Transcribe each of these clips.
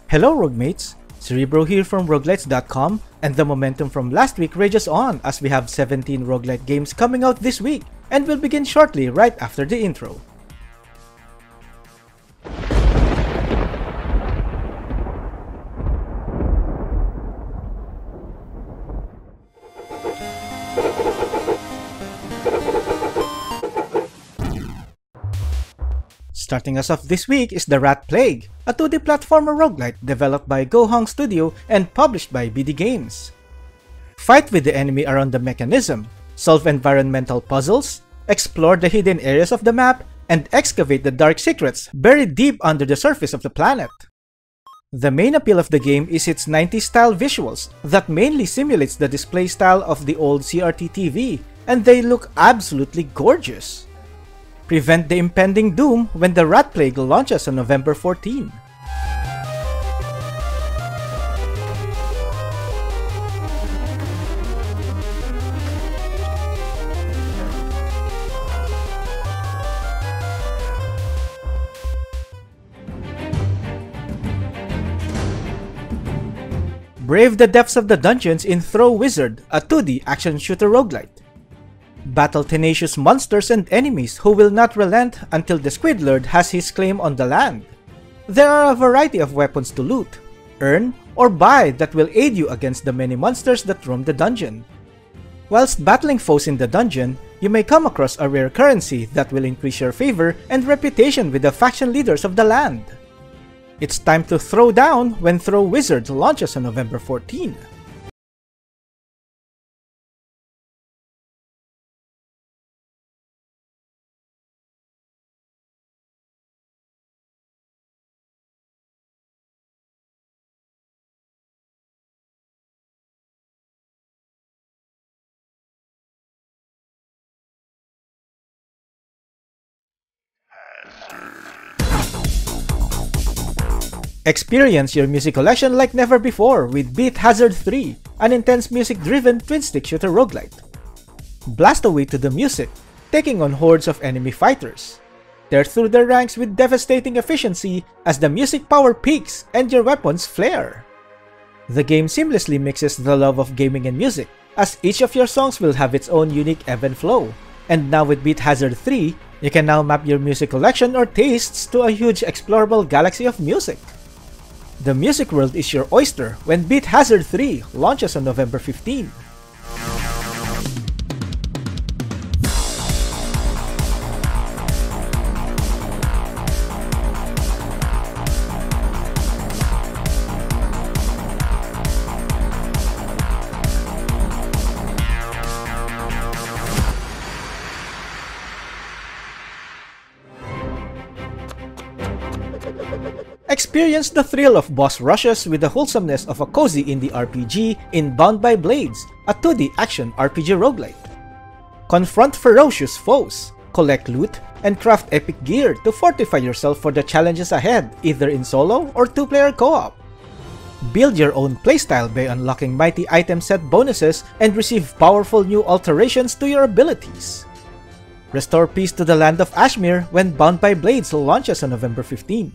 Hello Roguemates! Cerebro here from roguelitesdotcom, and the momentum from last week rages on as we have 17 roguelite games coming out this week, and we'll begin shortly right after the intro. Starting us off this week is The Rat Plague, a 2D platformer roguelite developed by Gohong Studio and published by BD Games. Fight with the enemy around the mechanism, solve environmental puzzles, explore the hidden areas of the map, and excavate the dark secrets buried deep under the surface of the planet. The main appeal of the game is its 90s style visuals that mainly simulates the display style of the old CRT TV, and they look absolutely gorgeous. Prevent the impending doom when the Rat Plague launches on November 14. Brave the depths of the dungeons in Throw Wizard, a 2D action shooter roguelite. Battle tenacious monsters and enemies who will not relent until the Squidlord has his claim on the land. There are a variety of weapons to loot, earn, or buy that will aid you against the many monsters that roam the dungeon. Whilst battling foes in the dungeon, you may come across a rare currency that will increase your favor and reputation with the faction leaders of the land. It's time to throw down when Throw Wizard launches on November 14. Experience your music collection like never before with Beat Hazard 3, an intense music-driven twin-stick shooter roguelite. Blast away to the music, taking on hordes of enemy fighters. Tear through their ranks with devastating efficiency as the music power peaks and your weapons flare. The game seamlessly mixes the love of gaming and music, as each of your songs will have its own unique ebb and flow. And now with Beat Hazard 3, you can now map your music collection or tastes to a huge explorable galaxy of music. The music world is your oyster when Beat Hazard 3 launches on November 15. Experience the thrill of boss rushes with the wholesomeness of a cozy indie RPG in Bound by Blades, a 2D action RPG roguelite. Confront ferocious foes, collect loot, and craft epic gear to fortify yourself for the challenges ahead, either in solo or 2-player co-op. Build your own playstyle by unlocking mighty item set bonuses and receive powerful new alterations to your abilities. Restore peace to the land of Ashmere when Bound by Blades launches on November 15.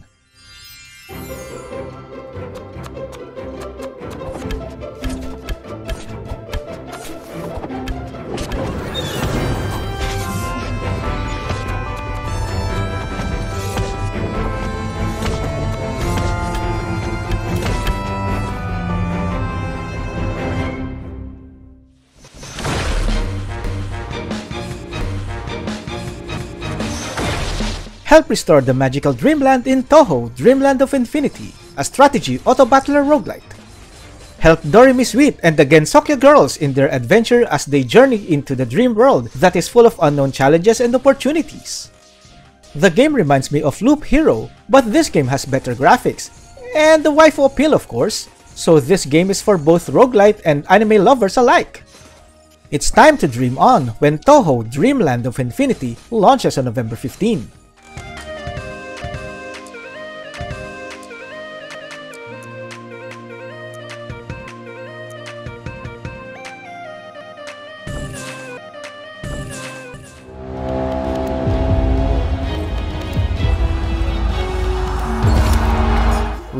Help restore the magical Dreamland in Touhou, Dreamland of Infinity, a strategy auto-battler roguelite. Help Doremi Sweet and the Gensokyo girls in their adventure as they journey into the dream world that is full of unknown challenges and opportunities. The game reminds me of Loop Hero, but this game has better graphics, and the waifu appeal of course, so this game is for both roguelite and anime lovers alike. It's time to dream on when Touhou Dreamland of Infinity launches on November 15.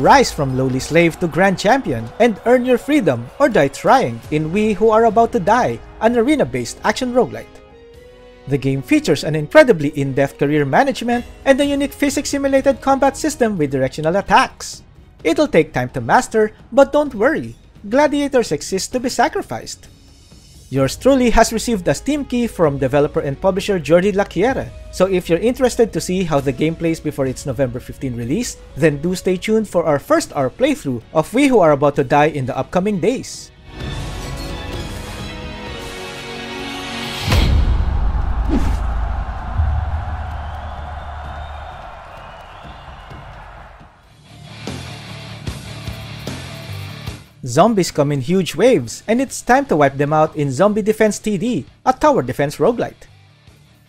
Rise from lowly slave to grand champion and earn your freedom or die trying in We Who Are About to Die, an arena-based action roguelite. The game features an incredibly in-depth career management and a unique physics-simulated combat system with directional attacks. It'll take time to master, but don't worry, gladiators exist to be sacrificed. Yours truly has received a Steam key from developer and publisher Jordi Laquiere, so if you're interested to see how the game plays before its November 15 release, then do stay tuned for our first hour playthrough of We Who Are About to Die in the upcoming days. Zombies come in huge waves, and it's time to wipe them out in Zombie Defense TD, a tower defense roguelite.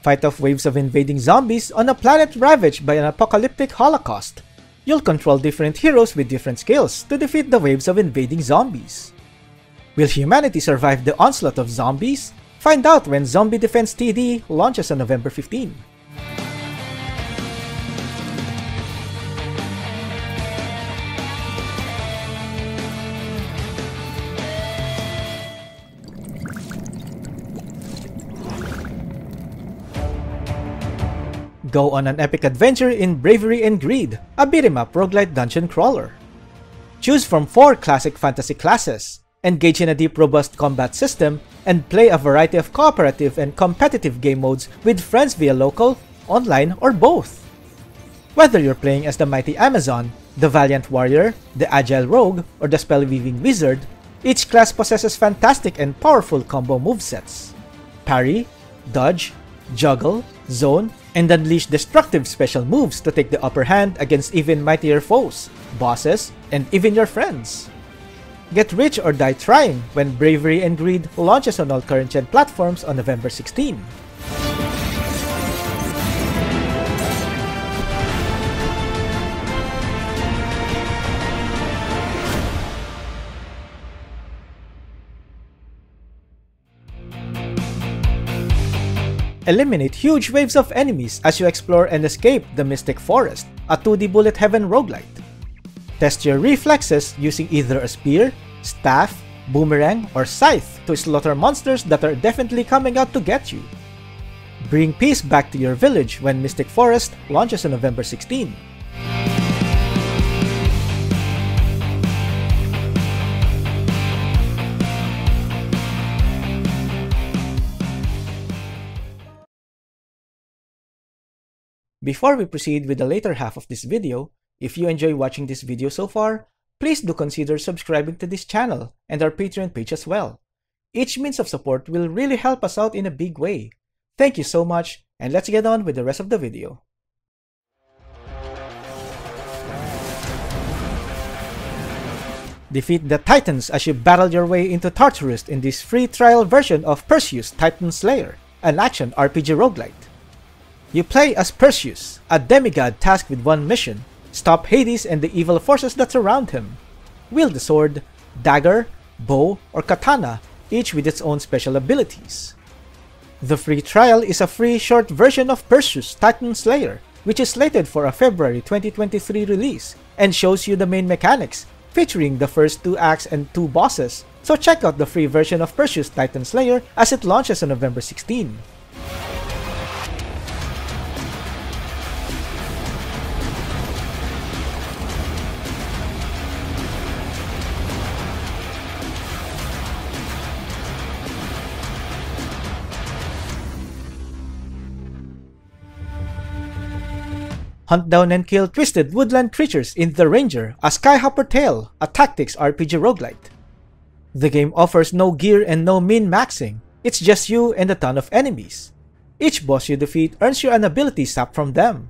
Fight off waves of invading zombies on a planet ravaged by an apocalyptic holocaust. You'll control different heroes with different skills to defeat the waves of invading zombies. Will humanity survive the onslaught of zombies? Find out when Zombie Defense TD launches on November 15. Go on an epic adventure in Bravery and Greed, a beat-em-up roguelite dungeon crawler. Choose from 4 classic fantasy classes, engage in a deep robust combat system, and play a variety of cooperative and competitive game modes with friends via local, online, or both. Whether you're playing as the mighty Amazon, the valiant warrior, the agile rogue, or the spell-weaving wizard, each class possesses fantastic and powerful combo movesets. Parry, dodge, juggle, zone, and unleash destructive special moves to take the upper hand against even mightier foes, bosses, and even your friends. Get rich or die trying when Bravery and Greed launches on all current-gen platforms on November 16. Eliminate huge waves of enemies as you explore and escape the Mystic Forest, a 2D bullet heaven roguelite. Test your reflexes using either a spear, staff, boomerang, or scythe to slaughter monsters that are definitely coming out to get you. Bring peace back to your village when Mystic Forest launches on November 16. Before we proceed with the later half of this video, if you enjoy watching this video so far, please do consider subscribing to this channel and our Patreon page as well. Each means of support will really help us out in a big way. Thank you so much, and let's get on with the rest of the video. Defeat the Titans as you battle your way into Tartarus in this free trial version of Perseus Titan Slayer, an action RPG roguelite. You play as Perseus, a demigod tasked with one mission: stop Hades and the evil forces that surround him. Wield a sword, dagger, bow, or katana, each with its own special abilities. The free trial is a free short version of Perseus Titan Slayer, which is slated for a February 2023 release, and shows you the main mechanics, featuring the first 2 acts and 2 bosses, so check out the free version of Perseus Titan Slayer as it launches on November 16. Hunt down and kill twisted woodland creatures in The Ranger, a Skyhopper tale, a tactics RPG roguelite. The game offers no gear and no min-maxing, it's just you and a ton of enemies. Each boss you defeat earns you an ability sap from them.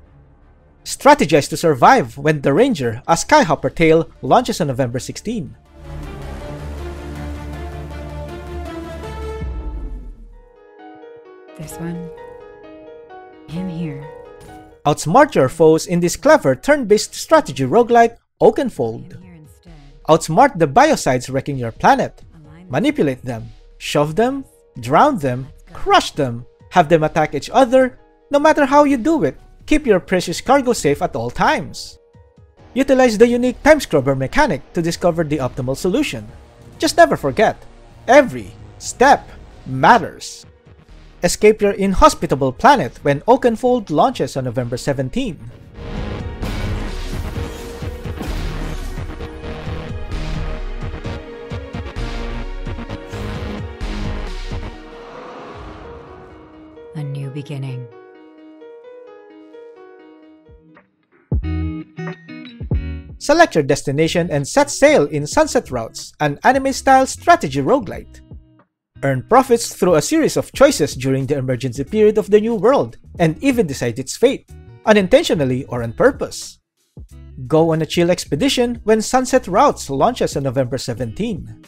Strategize to survive when The Ranger, a Skyhopper tale, launches on November 16. This one. Him here. Outsmart your foes in this clever turn-based strategy roguelite, Oakenfold. Outsmart the biocides wrecking your planet. Manipulate them, shove them, drown them, crush them, have them attack each other. No matter how you do it, keep your precious cargo safe at all times. Utilize the unique time scrubber mechanic to discover the optimal solution. Just never forget, every step matters. Escape your inhospitable planet when Oakenfold launches on November 17. A new beginning. Select your destination and set sail in Sunset Routes, an anime-style strategy roguelite. Earn profits through a series of choices during the emergency period of the new world, and even decide its fate, unintentionally or on purpose. Go on a chill expedition when Sunset Routes launches on November 17.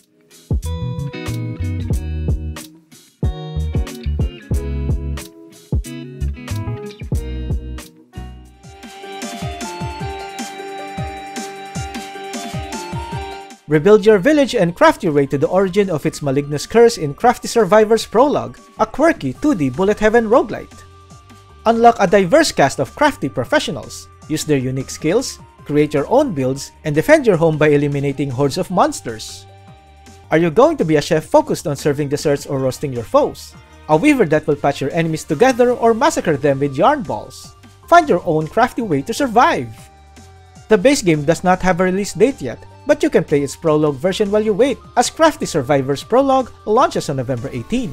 Rebuild your village and craft your way to the origin of its malignous curse in Crafty Survivor's Prologue, a quirky 2D bullet heaven roguelite. Unlock a diverse cast of crafty professionals, use their unique skills, create your own builds, and defend your home by eliminating hordes of monsters. Are you going to be a chef focused on serving desserts or roasting your foes? A weaver that will patch your enemies together or massacre them with yarn balls? Find your own crafty way to survive! The base game does not have a release date yet, but you can play its Prologue version while you wait, as Crafty Survivor's Prologue launches on November 18.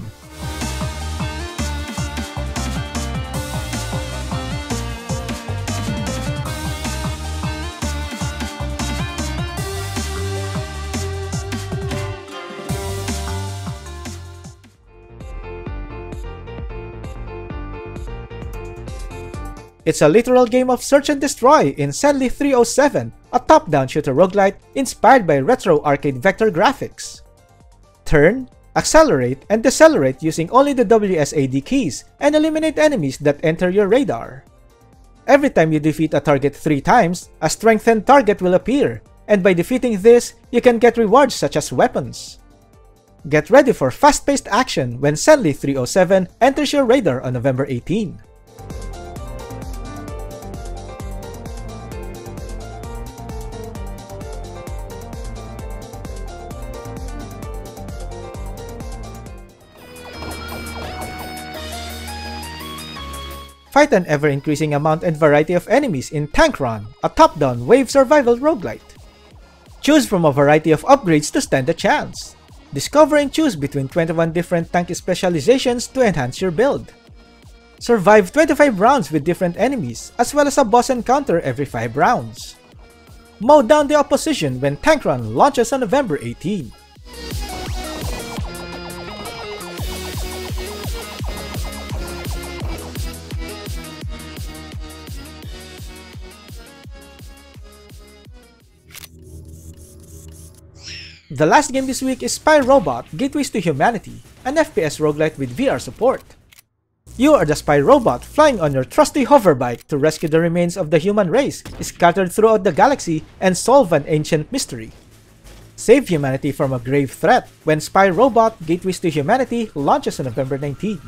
It's a literal game of search and destroy in Senli 307, a top-down shooter roguelite inspired by retro arcade vector graphics. Turn, accelerate, and decelerate using only the WSAD keys, and eliminate enemies that enter your radar. Every time you defeat a target 3 times, a strengthened target will appear, and by defeating this, you can get rewards such as weapons. Get ready for fast-paced action when Senli 307 enters your radar on November 18. Fight an ever-increasing amount and variety of enemies in Tankron, a top-down wave survival roguelite. Choose from a variety of upgrades to stand a chance. Discover and choose between 21 different tank specializations to enhance your build. Survive 25 rounds with different enemies, as well as a boss encounter every 5 rounds. Mow down the opposition when Tankron launches on November 18. The last game this week is Spy Robot Gateways to Humanity, an FPS roguelite with VR support. You are the spy robot flying on your trusty hoverbike to rescue the remains of the human race scattered throughout the galaxy and solve an ancient mystery. Save humanity from a grave threat when Spy Robot Gateways to Humanity launches on November 19.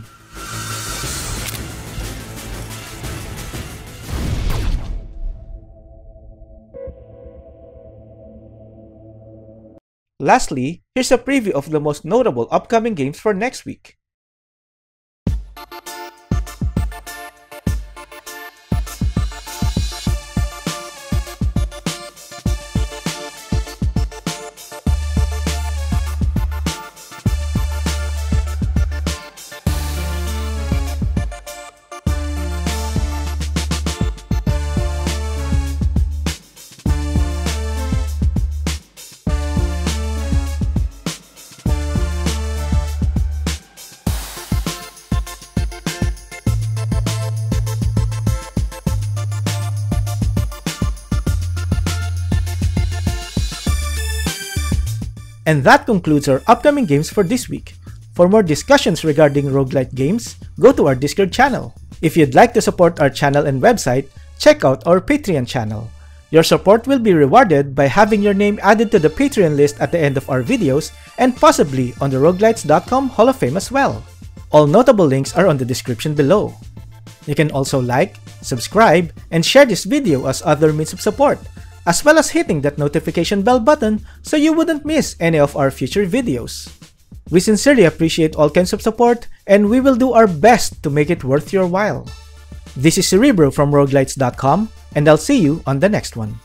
Lastly, here's a preview of the most notable upcoming games for next week. And that concludes our upcoming games for this week. For more discussions regarding roguelite games, go to our Discord channel. If you'd like to support our channel and website, check out our Patreon channel. Your support will be rewarded by having your name added to the Patreon list at the end of our videos and possibly on the roguelitesdotcom Hall of Fame as well. All notable links are on the description below. You can also like, subscribe, and share this video as other means of support. as well as hitting that notification bell button so you wouldn't miss any of our future videos. We sincerely appreciate all kinds of support, and we will do our best to make it worth your while. This is Cerebro from roguelitesdotcom, and I'll see you on the next one.